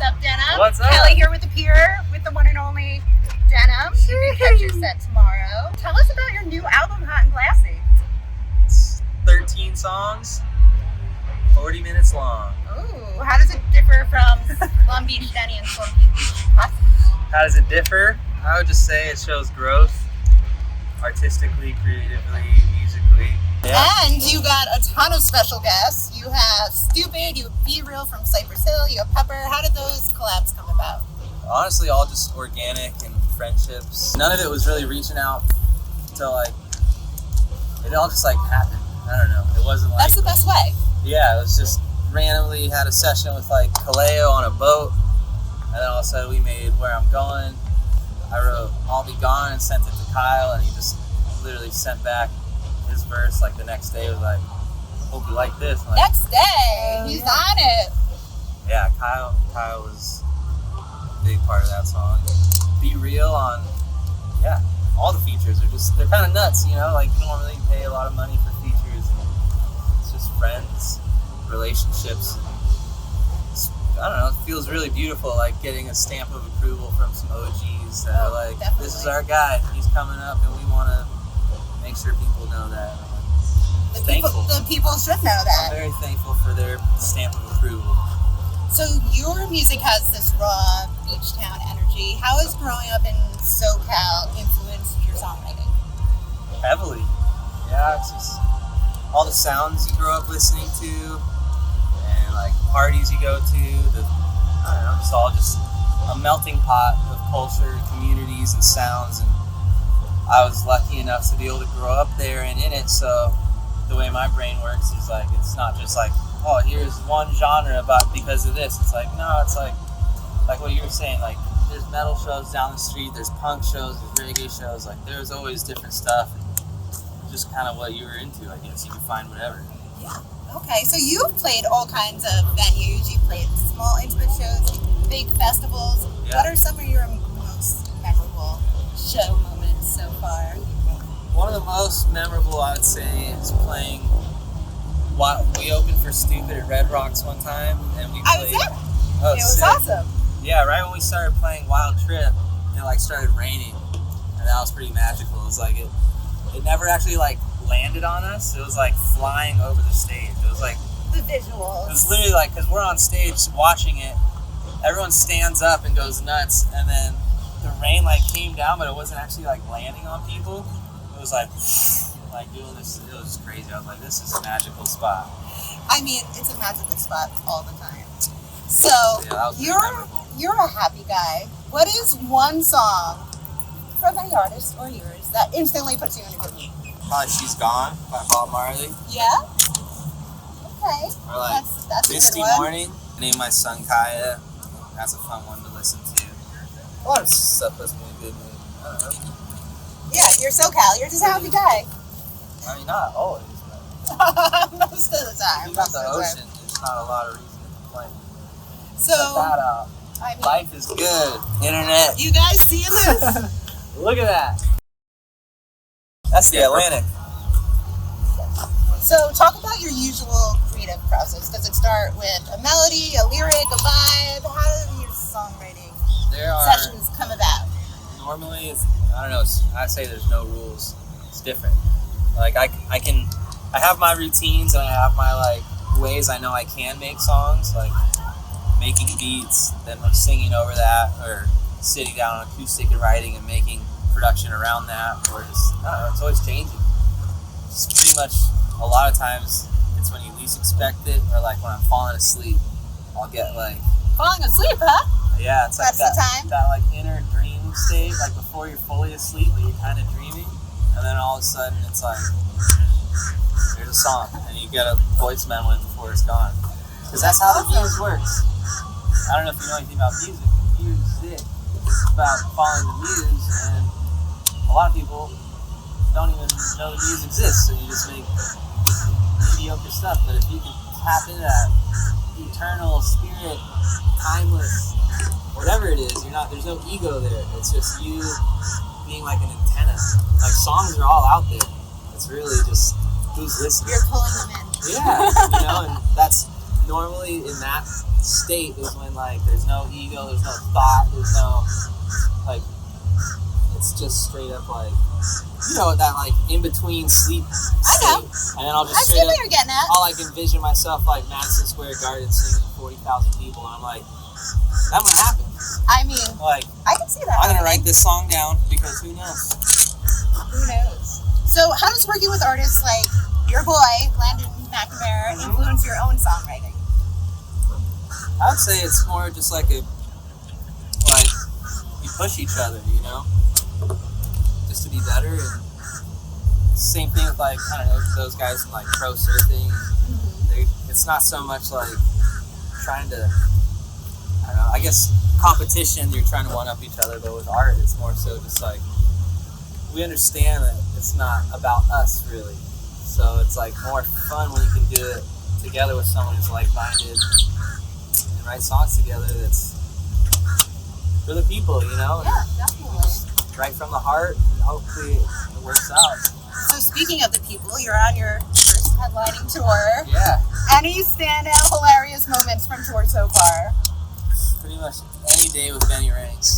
What's up, DENM? What's up? Kelly here with the Pier, with the one and only DENM. You can catch your set tomorrow. Tell us about your new album, Hot N Glassy. It's 13 songs, 40 minutes long. Ooh, how does it differ from Long Beach Denny and Long Beach Hot? How does it differ? I would just say it shows growth, artistically, creatively, musically. Yeah. And you got a ton of special guests. You have Stupid, you have Be Real from Cypress Hill, you have Pepper. How did those collabs come about? Honestly, all just organic and friendships. None of it was really reaching out to it all just happened. I don't know. It wasn't That's the best way. Yeah, it was just randomly had a session with Kaleo on a boat, and then all of a sudden we made Where I'm Going. I wrote I'll Be Gone and sent it to Kyle, and he just literally sent back his verse the next day. Was like, hope you like this. Next day, he's on it. Yeah, Kyle was a big part of that song. Be Real on, all the features are they're kind of nuts, you don't really pay a lot of money for features. And it's just friends, relationships. And I don't know, it feels really beautiful, getting a stamp of approval from some OGs that are definitely. This is our guy, he's coming up, and we want to make sure people know that. The people should know that. I'm very thankful for their stamp of approval. So your music has this raw beach town energy. How has growing up in SoCal influenced your songwriting? Heavily. Yeah, it's just all the sounds you grow up listening to, and parties you go to. I don't know, it's all just a melting pot of culture, communities, and sounds. And I was lucky enough to be able to grow up there and in it. So the way my brain works is it's not just oh, here's one genre because of this. It's no, it's like what you were saying, there's metal shows down the street, there's punk shows, there's reggae shows, there's always different stuff. And just kind of what you were into, I guess. You can find whatever. Yeah. Okay, so you've played all kinds of venues. You've played small intimate shows, big festivals. Yeah. What are some of your most memorable show moments so far? One of the most memorable, I would say, is playing. We opened for Stupid at Red Rocks one time, and we played. I was there. Oh, It was sick. awesome. Yeah, right when we started playing Wild Trip, it started raining, and that was pretty magical. It was it never actually landed on us. It was flying over the stage. It was The visuals. it was literally because we're on stage watching it, everyone stands up and goes nuts, and then the rain came down, but it wasn't actually landing on people. It was doing this. It was just crazy. I was this is a magical spot. I mean, it's a magical spot all the time. So Yeah, that was pretty memorable. you're a happy guy. What is one song from any artist or yours that instantly puts you in a good mood? Probably She's Gone by Bob Marley. Yeah. Okay. Or That's a Misty good one. Morning. Named my son Kaya. That's a fun one to listen to. A lot of stuff puts me in a good mood. I don't know. Yeah, you're SoCal. You're just a happy guy. I mean, not always, but Most of the time. if you got most the of the time. ocean, there's not a lot of reason to complain. So, Check that out. I mean, Life is good. Internet. you guys seeing this? Look at that. That's the Atlantic. So, talk about your usual creative process. Does it start with a melody, a lyric, a vibe? How do your songwriting There are sessions come about? normally, I don't know. I say there's no rules. It's different. I have my routines and I have my ways I know I can make songs, making beats, then singing over that, or sitting down on acoustic and writing and making production around that, or just, I don't know, it's always changing. It's pretty much, a lot of times, it's when you least expect it, or when I'm falling asleep, I'll get Falling asleep, huh? yeah, it's That's that, the time? that inner dream state, before you're fully asleep, but you're kind of dreaming, and then all of a sudden it's here's a song, and you get a voice memo in before it's gone. Because that's how the muse works. I don't know if you know anything about music. Music is about following the muse, and a lot of people don't even know the muse exists, so you just make mediocre stuff. But if you can tap into that eternal spirit, timeless, whatever it is, there's no ego there. It's just you being an antenna. Songs are all out there. It's really just who's listening. You're pulling them in. Yeah, and that's normally in that state is when like there's no ego, there's no thought, there's no like, it's just straight up like, you know, that like in between sleep state. I know. And then I'll just I see straight what up, you're getting at. I'll like envision myself like Madison Square Garden singing to 40,000 people, and I'm like, that might happen. I mean, Like, I can see that. I'm gonna happening. write this song down because who knows? Who knows? So, how does working with artists like your boy, Landon McNamara, influence your own songwriting? I would say it's more just like you push each other, you know, just to be better. And same thing with like, I don't know, those guys in like pro surfing. It's not so much like trying to, I don't know, I guess competition, you're trying to one up each other, but with art, it's more so just like, we understand that it's not about us really. So it's like more fun when you can do it together with someone who's like-minded and write songs together that's for the people, you know? Yeah, definitely. Right from the heart, and hopefully it works out. So, speaking of the people, you're on your first headlining tour. Yeah, Any standout hilarious moments from tour so far? pretty much any day with Benny Ranks.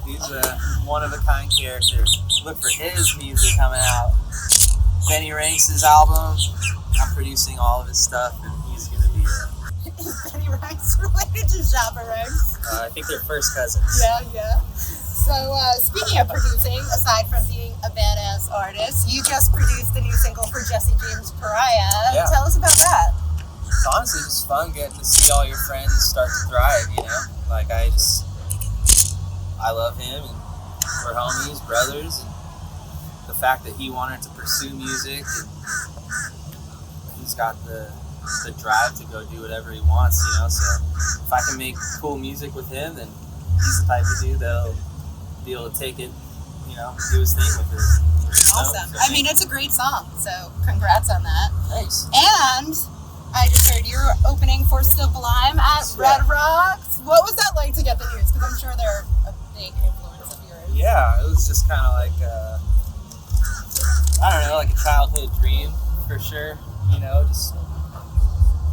He's a one-of-a-kind character. Look for his music coming out. Benny Ranks' album. I'm producing all of his stuff, and he's going to be Is Benny Ranks related to Jabba Ranks? I think they're first cousins. Yeah. So, speaking of producing, aside from being a badass artist, you just produced a new single for Jesse James' Pariah. Yeah. Tell us about that. It's honestly just fun getting to see all your friends start to thrive, you know? Like, I love him, and we're homies, brothers, and the fact that he wanted to pursue music, and he's got the drive to go do whatever he wants, you know? So if I can make cool music with him, then he's the type of dude that'll be able to take it, you know, do his thing with it. Awesome. I mean, it's a great song, so congrats on that. Thanks. And I just heard you're opening for Sublime at Red Rocks. What was that like to get the news? Because I'm sure they're a big influence of yours. Yeah, it was just kind of like, I don't know, like a childhood dream for sure. You know, just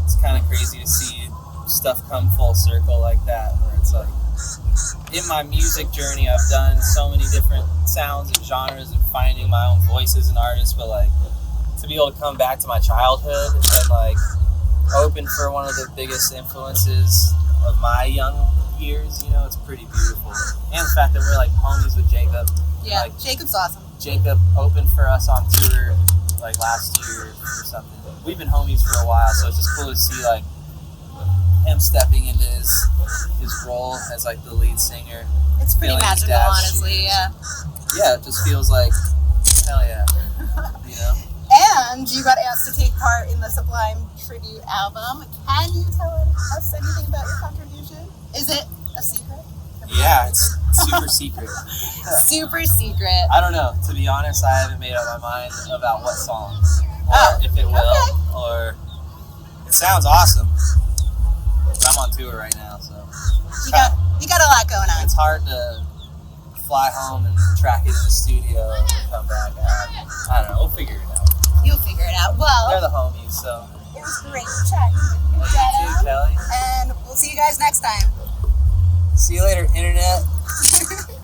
it's kind of crazy to see stuff come full circle like that, where it's like, in my music journey, I've done so many different sounds and genres and finding my own voice as an artist, but like to be able to come back to my childhood and like open for one of the biggest influences of my young years, you know, it's pretty beautiful. And the fact that we're like homies with Jacob. Yeah, like, Jacob's awesome. Jacob opened for us on tour like last year or something. We've been homies for a while, so it's just cool to see like him stepping into his role as like the lead singer. It's pretty Feeling his magical, dad's honestly, shoes. yeah. Yeah, it just feels like, hell yeah, you know? And you got asked to take part in the Sublime tribute album. Can you tell us anything about your contribution? Is it a secret? Yeah, it's super secret. Super secret. I don't know. To be honest, I haven't made up my mind about what songs, or if it will, or it sounds awesome. But I'm on tour right now, so You got a lot going on. it's hard to fly home and track it in the studio and come back. I don't know. We'll figure it out. You'll figure it out. They're Well, the homies, so. it was great chatting with you, Well, you too, Jenna. Kelly. And we'll see you guys next time. See you later, internet.